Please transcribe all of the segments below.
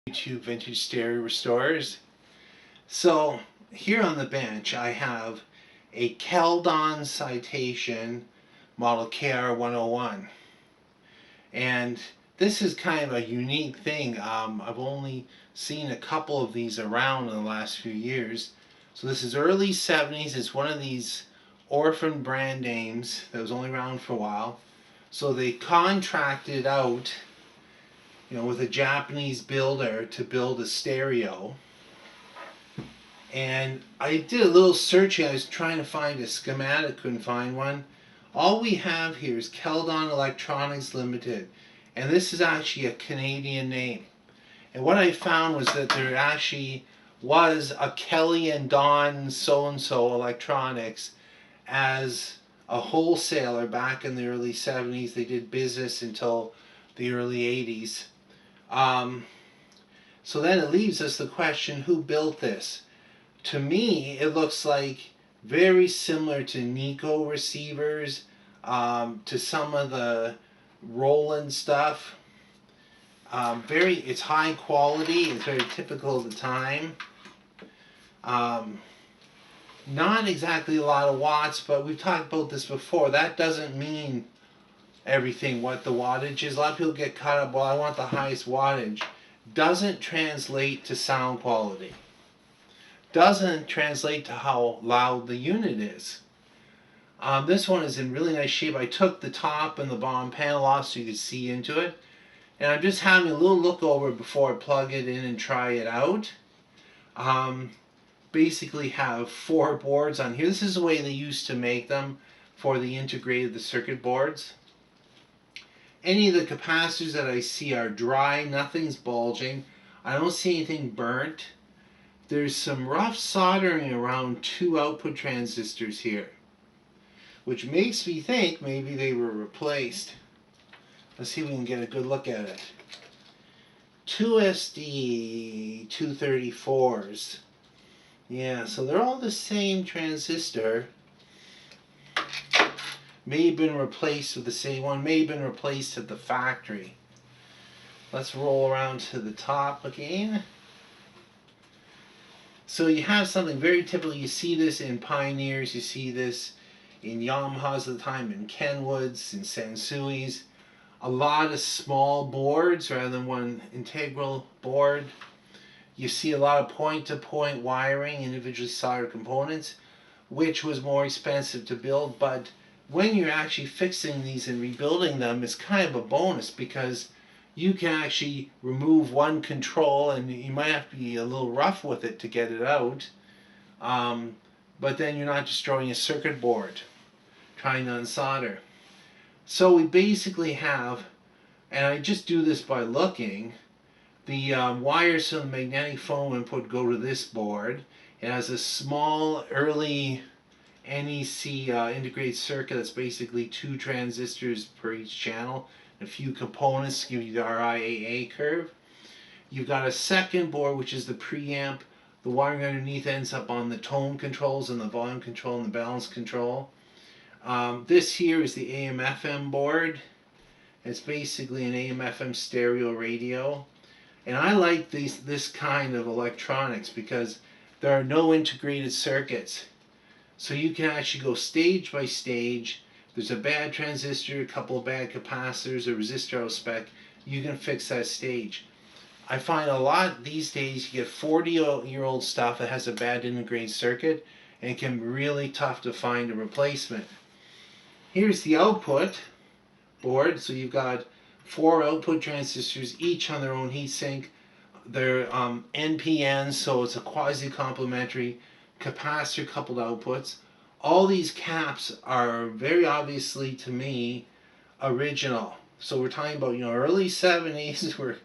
YouTube Vintage Stereo Restorers. So here on the bench I have a Keldon Citation model KR-101, and this is kind of a unique thing. I've only seen a couple of these around in the last few years. So this is early 70s. It's one of these orphan brand names that was only around for a while. So they contracted out, with a Japanese builder to build a stereo. And I did a little searching. I was trying to find a schematic, couldn't find one. All we have here is Keldon Electronics Limited, and this is actually a Canadian name. And what I found was that there actually was a Kelly and Don so-and-so Electronics as a wholesaler back in the early 70s. They did business until the early 80s. So then it leaves us the question, who built this? To me, it looks like very similar to Nico receivers, to some of the Roland stuff. It's high quality. It's very typical of the time. Not exactly a lot of watts, but we've talked about this before. That doesn't mean everything, what the wattage is. A lot of people get caught up, well, I want the highest wattage. Doesn't translate to sound quality. Doesn't translate to how loud the unit is. This one is in really nice shape. I took the top and the bottom panel off so you could see into it. And I'm just having a little look over before I plug it in and try it out. Basically have 4 boards on here. This is the way they used to make them for the integrated circuit boards. Any of the capacitors that I see are dry, nothing's bulging. I don't see anything burnt. There's some rough soldering around 2 output transistors here, which makes me think maybe they were replaced. Let's see if we can get a good look at it. 2 SD 234s. Yeah, so they're all the same transistor. May have been replaced with the same one, may have been replaced at the factory. Let's roll around to the top again. So you have something very typical. You see this in Pioneers, you see this in Yamahas at the time, in Kenwoods, in Sansuis. A lot of small boards rather than one integral board. You see a lot of point-to-point wiring, individually soldered components, which was more expensive to build. But when you're actually fixing these and rebuilding them, it's kind of a bonus, because you can actually remove one control, and you might have to be a little rough with it to get it out. But then you're not destroying a circuit board trying to unsolder. So we basically have, and I just do this by looking, the wires from the magnetic foam input go to this board. It has a small early NEC integrated circuit that's basically 2 transistors per each channel, and a few components to give you the RIAA curve. You've got a second board, which is the preamp. The wiring underneath ends up on the tone controls and the volume control and the balance control. This here is the AM-FM board. It's basically an AM-FM stereo radio. And I like this kind of electronics because there are no integrated circuits. So you can actually go stage by stage. There's a bad transistor, a couple of bad capacitors, a resistor out of spec. You can fix that stage. I find a lot these days you get 40-year-old stuff that has a bad integrated circuit, and it can be really tough to find a replacement. Here's the output board. So you've got 4 output transistors, each on their own heatsink. They're NPNs, so it's a quasi-complementary capacitor coupled outputs. All these caps are very obviously, to me, original. So we're talking about, early 70s, where,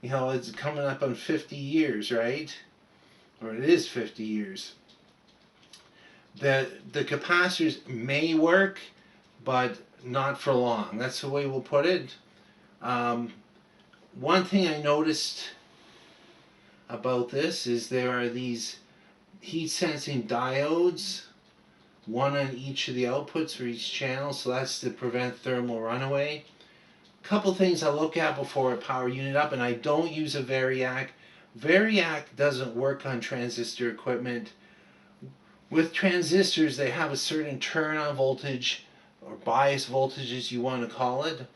it's coming up on 50 years, right? Or it is 50 years. The capacitors may work, but not for long. That's the way we'll put it. One thing I noticed about this is there are these heat sensing diodes, one on each of the outputs for each channel, so that's to prevent thermal runaway. Couple things I look at before I power unit up, and I don't use a variac. Variac doesn't work on transistor equipment. With transistors, they have a certain turn on voltage or bias voltage, as you want to call it.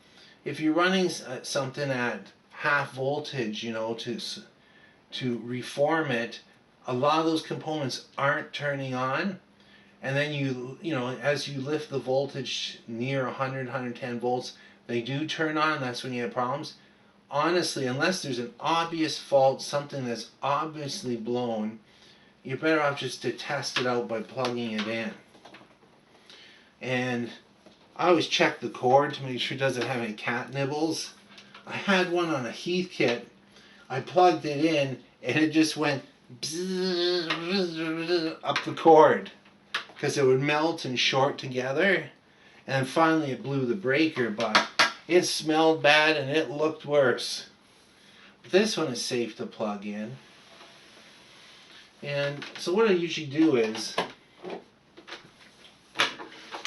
If you're running something at half voltage, to reform it, a lot of those components aren't turning on. And then as you lift the voltage near 100, 110 volts, they do turn on. That's when you have problems. Honestly, unless there's an obvious fault, something that's obviously blown, you're better off just to test it out by plugging it in. And I always check the cord to make sure it doesn't have any cat nibbles. I had one on a Heath kit. I plugged it in and it just went up the cord because it would melt and short together. And finally it blew the breaker, but it smelled bad and it looked worse. This one is safe to plug in. And so what I usually do is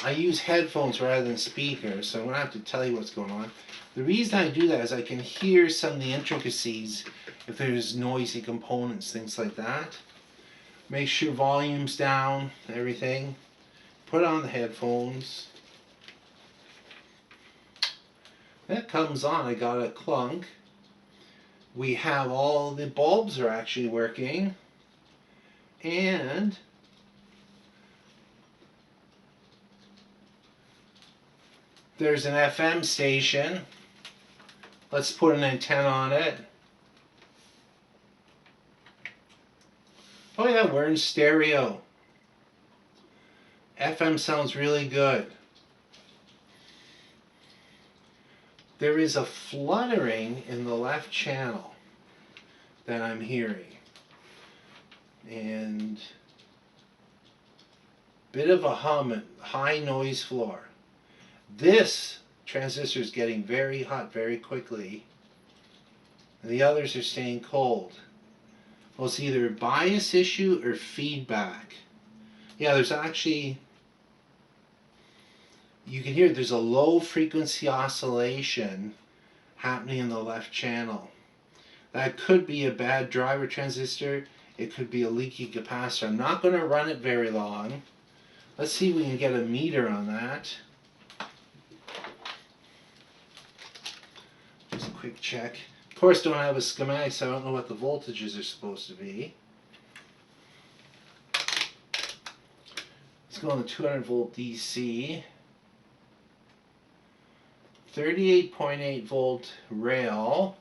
I use headphones rather than speakers, so I'm going to have to tell you what's going on. The reason I do that is I can hear some of the intricacies if there's noisy components, things like that. Make sure volume's down, everything. Put on the headphones. That comes on, I got a clunk. We have all the bulbs are actually working. And there's an FM station. Let's put an antenna on it. Oh yeah, we're in stereo. FM sounds really good. There is a fluttering in the left channel that I'm hearing. And bit of a hum, high noise floor. This transistor is getting very hot very quickly, and the others are staying cold. Well, it's either a bias issue or feedback. Yeah, there's actually, you can hear there's a low frequency oscillation happening in the left channel. That could be a bad driver transistor. It could be a leaky capacitor. I'm not going to run it very long. Let's see if we can get a meter on that. Just a quick check. Of course, don't have a schematic, so I don't know what the voltages are supposed to be. Let's go on the 200 volt DC. 38.8 volt rail.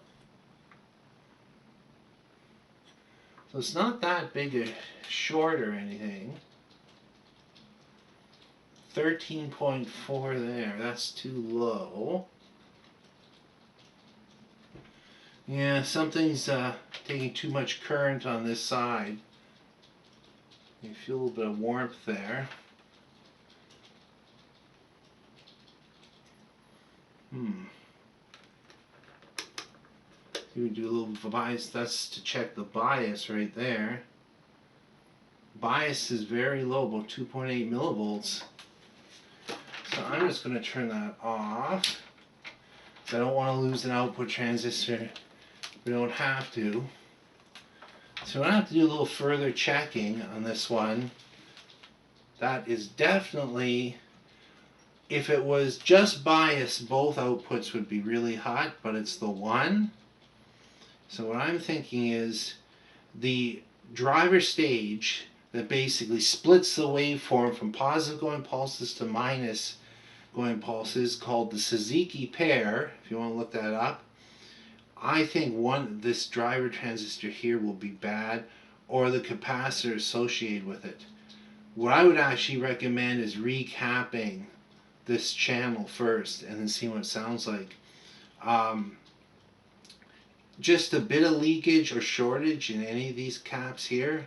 So it's not that big a short or anything. 13.4 there, that's too low. Yeah, something's taking too much current on this side. You feel a little bit of warmth there. We do a little bias. That's to check the bias right there. Bias is very low, about 2.8 millivolts. So I'm just going to turn that off. I don't want to lose an output transistor. We don't have to. So I have to do a little further checking on this one. That is definitely, if it was just bias, both outputs would be really hot, but it's the one. So what I'm thinking is the driver stage that basically splits the waveform from positive going pulses to minus going pulses, called the Suzuki pair, if you want to look that up. I think this driver transistor here will be bad, or the capacitor associated with it. What I would actually recommend is recapping this channel first and then see what it sounds like. Just a bit of leakage or shortage in any of these caps here,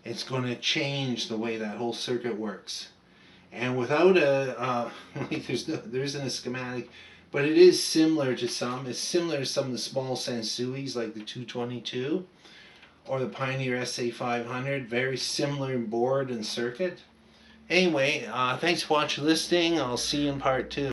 it's going to change the way that whole circuit works. And without there isn't a schematic, but it is similar to some. It's similar to some of the small Sansuis like the 222 or the Pioneer SA500. Very similar in board and circuit. Anyway, thanks for watching, listening. I'll see you in part 2.